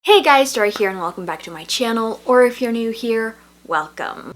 Hey guys, Dora here and welcome back to my channel, or if you're new here, welcome.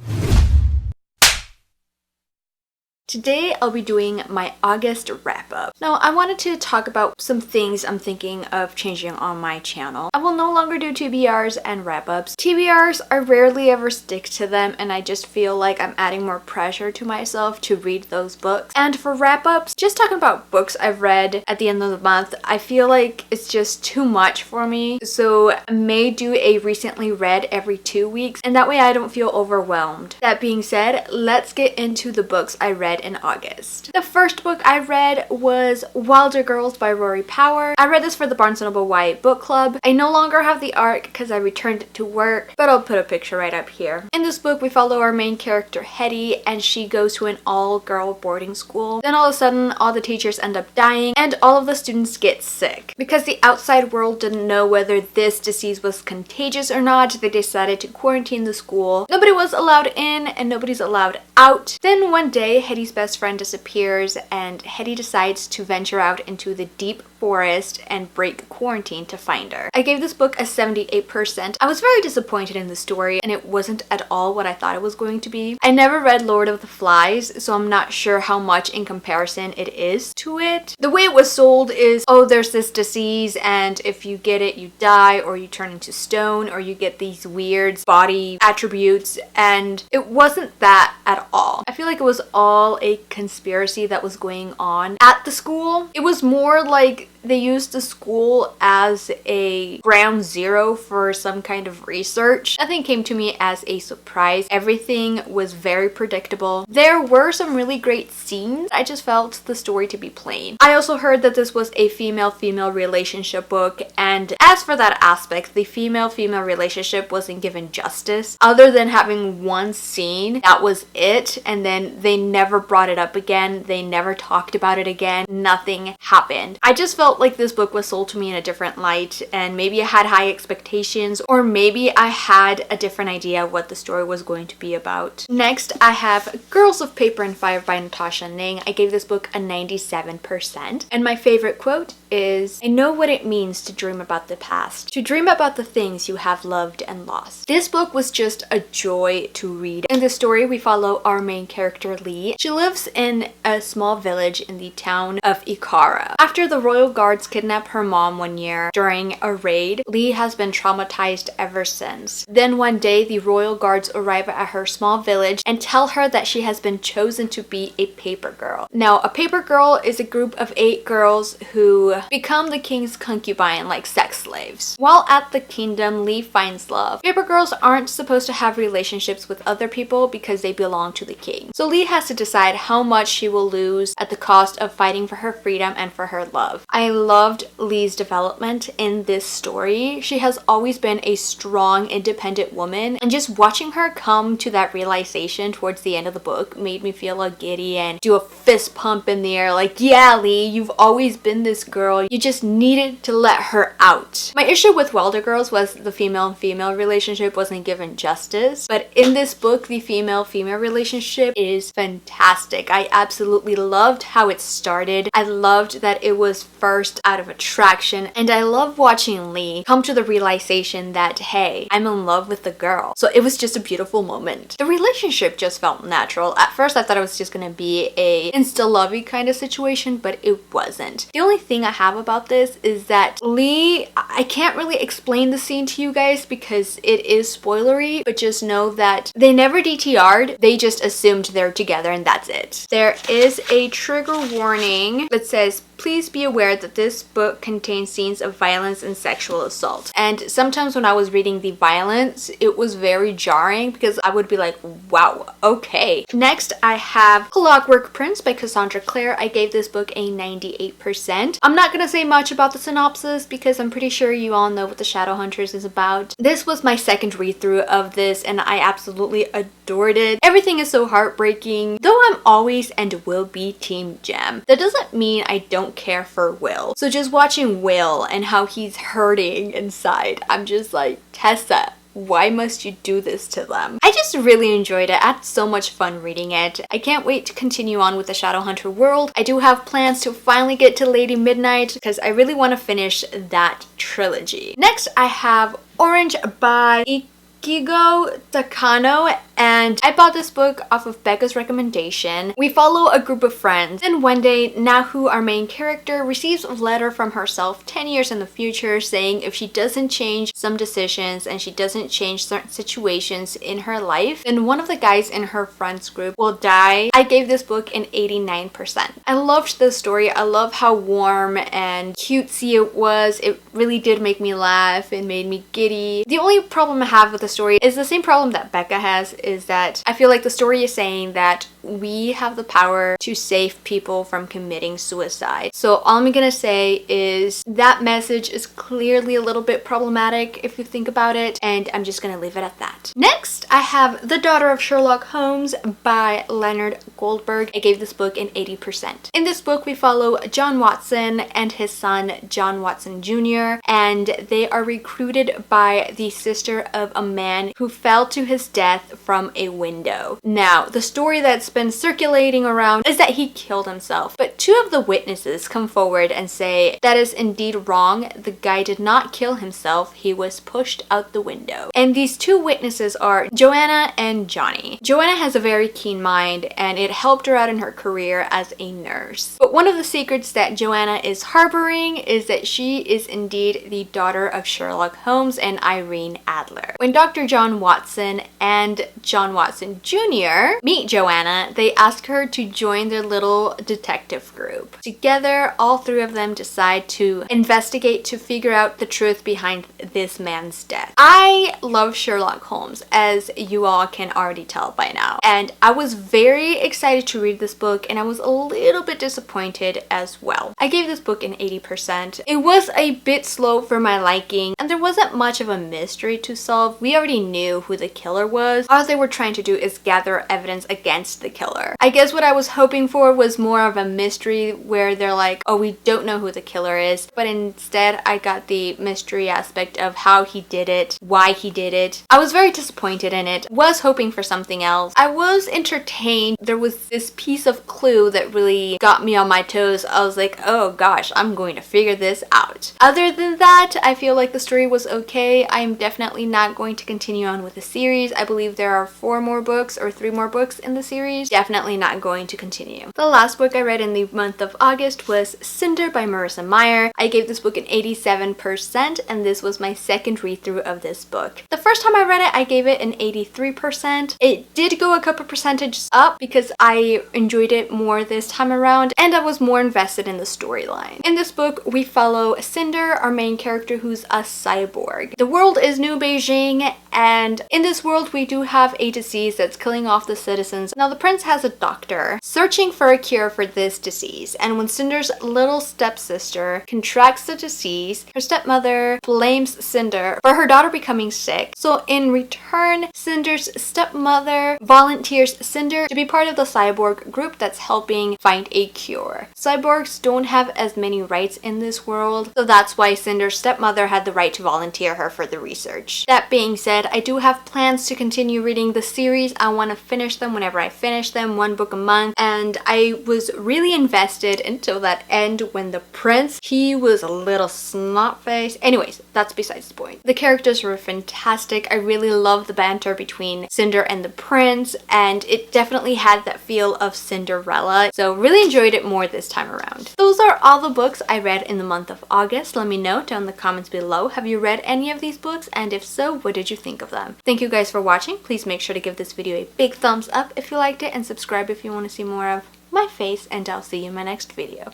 Today I'll be doing my August wrap-up. Now I wanted to talk about some things I'm thinking of changing on my channel. I will no longer do TBRs and wrap-ups. TBRs, I rarely ever stick to them and I just feel like I'm adding more pressure to myself to read those books. And for wrap-ups, just talking about books I've read at the end of the month, I feel like it's just too much for me. So I may do a recently read every 2 weeks and that way I don't feel overwhelmed. That being said, let's get into the books I read in August. The first book I read was Wilder Girls by Rory Power. I read this for the Barnes & Noble YA Book Club. I no longer have the ARC because I returned it to work, but I'll put a picture right up here. In this book, we follow our main character, Hetty, and she goes to an all-girl boarding school. Then all of a sudden, all the teachers end up dying, and all of the students get sick. Because the outside world didn't know whether this disease was contagious or not, they decided to quarantine the school. Nobody was allowed in, and nobody's allowed out. Then one day, Hetty's best friend disappears and Hetty decides to venture out into the deep forest and break quarantine to find her. I gave this book a 78%. I was very disappointed in the story and it wasn't at all what I thought it was going to be. I never read Lord of the Flies, so I'm not sure how much in comparison it is to it. The way it was sold is, oh, there's this disease and if you get it, you die or you turn into stone or you get these weird body attributes, and it wasn't that at all. I feel like it was all a conspiracy that was going on at the school. It was more like they used the school as a ground zero for some kind of research. Nothing came to me as a surprise. Everything was very predictable. There were some really great scenes. I just felt the story to be plain. I also heard that this was a female-female relationship book, and as for that aspect, the female-female relationship wasn't given justice. Other than having one scene, that was it, and then they never brought it up again. They never talked about it again. Nothing happened. I just felt like this book was sold to me in a different light, and maybe I had high expectations, or maybe I had a different idea of what the story was going to be about. Next, I have Girls of Paper and Fire by Natasha Ning. I gave this book a 97%, and my favorite quote is, "I know what it means to dream about the past, to dream about the things you have loved and lost." This book was just a joy to read. In the story, we follow our main character, Lee. She lives in a small village in the town of Ikara. After the royal guards kidnapped her mom one year during a raid, Lee has been traumatized ever since. Then one day, the royal guards arrive at her small village and tell her that she has been chosen to be a paper girl. Now, a paper girl is a group of 8 girls who become the king's concubine, like sex slaves. While at the kingdom, Lee finds love. Paper girls aren't supposed to have relationships with other people because they belong to the king. So Lee has to decide how much she will lose at the cost of fighting for her freedom and for her love. I loved Lee's development in this story. She has always been a strong, independent woman, and just watching her come to that realization towards the end of the book made me feel all giddy and do a fist pump in the air like, yeah, Lee, you've always been this girl. You just needed to let her out. My issue with Wilder Girls was the female-female relationship wasn't given justice, but in this book, the female-female relationship is fantastic. I absolutely loved how it started. I loved that it was first out of attraction, and I love watching Lee come to the realization that, hey, I'm in love with the girl. So it was just a beautiful moment. The relationship just felt natural. At first, I thought it was just gonna be a insta-lovey kind of situation, but it wasn't. The only thing I have about this is that Lee, I can't really explain the scene to you guys because it is spoilery, but just know that they never DTR'd. They just assumed they're together and that's it. There is a trigger warning that says, please be aware that this book contains scenes of violence and sexual assault. And sometimes when I was reading the violence, it was very jarring because I would be like, wow, okay. Next, I have Clockwork Prince by Cassandra Clare. I gave this book a 98%. I'm not gonna say much about the synopsis because I'm pretty sure you all know what the Shadowhunters is about. This was my second read-through of this and I absolutely adored it. Everything is so heartbreaking. Though I'm always and will be Team Gem, that doesn't mean I don't care for Will. So just watching Will and how he's hurting inside, I'm just like, Tessa, why must you do this to them? I just just really enjoyed it. I had so much fun reading it. I can't wait to continue on with the Shadowhunter world. I do have plans to finally get to Lady Midnight because I really want to finish that trilogy. Next, I have Orange by Ikigo Takano, and I bought this book off of Becca's recommendation. We follow a group of friends, and one day Nahu, our main character, receives a letter from herself 10 years in the future saying if she doesn't change some decisions and she doesn't change certain situations in her life, then one of the guys in her friends group will die. I gave this book an 89%. I loved the story. I love how warm and cutesy it was. It really did make me laugh. It made me giddy. The only problem I have with the story is the same problem that Becca has, is that I feel like the story is saying that we have the power to save people from committing suicide. So all I'm gonna say is that message is clearly a little bit problematic if you think about it, and I'm just gonna leave it at that. Next, I have The Daughter of Sherlock Holmes by Leonard Goldberg. I gave this book an 80%. In this book, we follow John Watson and his son, John Watson Jr., and they are recruited by the sister of a man who fell to his death from a window. Now, the story that's been circulating around is that he killed himself, but two of the witnesses come forward and say that is indeed wrong. The guy did not kill himself, he was pushed out the window. And these two witnesses are Joanna and Johnny. Joanna has a very keen mind, and it helped her out in her career as a nurse. But one of the secrets that Joanna is harboring is that she is indeed the daughter of Sherlock Holmes and Irene Adler. When Dr. John Watson and John Watson Jr. meet Joanna, they ask her to join their little detective group. Together, all three of them decide to investigate to figure out the truth behind this man's death. I love Sherlock Holmes, as you all can already tell by now, and I was very excited to read this book, and I was a little bit disappointed as well. I gave this book an 80%. It was a bit slow for my liking, and there wasn't much of a mystery to solve. We already knew who the killer was. All they were trying to do is gather evidence against the killer. I guess what I was hoping for was more of a mystery where they're like, oh, we don't know who the killer is, but instead I got the mystery aspect of how he did it, why he did it. I was very disappointed in it. Was hoping for something else. I was entertained. There was this piece of clue that really got me on my toes. I was like, oh gosh, I'm going to figure this out. Other than that, I feel like the story was okay. I'm definitely not going to continue on with the series. I believe there are 4 more books or 3 more books in the series. Definitely not going to continue. The last book I read in the month of August was Cinder by Marissa Meyer. I gave this book an 87%, and this was my second read through of this book. The first time I read it, I gave it an 83%. It did go a couple percentages up because I enjoyed it more this time around, and I was more invested in the storyline. In this book, we follow Cinder, our main character, who's a cyborg. The world is New Beijing, and in this world, we do have a disease that's killing off the citizens. Now, the prince has a doctor searching for a cure for this disease, and when Cinder's little stepsister contracts the disease, her stepmother blames Cinder for her daughter becoming sick. So in return, Cinder's stepmother volunteers Cinder to be part of the cyborg group that's helping find a cure. Cyborgs don't have as many rights in this world, so that's why Cinder's stepmother had the right to volunteer her for the research. That being said, I do have plans to continue reading the series. I want to finish them whenever I finish them, 1 book a month, and I was really invested until that end when the prince, he was a little snot-faced. Anyways, that's besides the point. The characters were fantastic. I really loved the banter between Cinder and the prince, and it definitely had that feel of Cinderella, so really enjoyed it more this time around. Those are all the books I read in the month of August. Let me know down in the comments below. Have you read any of these books? And if so, what did you think of them? Thank you guys for watching. Please make sure to give this video a big thumbs up if you liked it, and subscribe if you want to see more of my face, and I'll see you in my next video.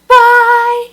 Bye!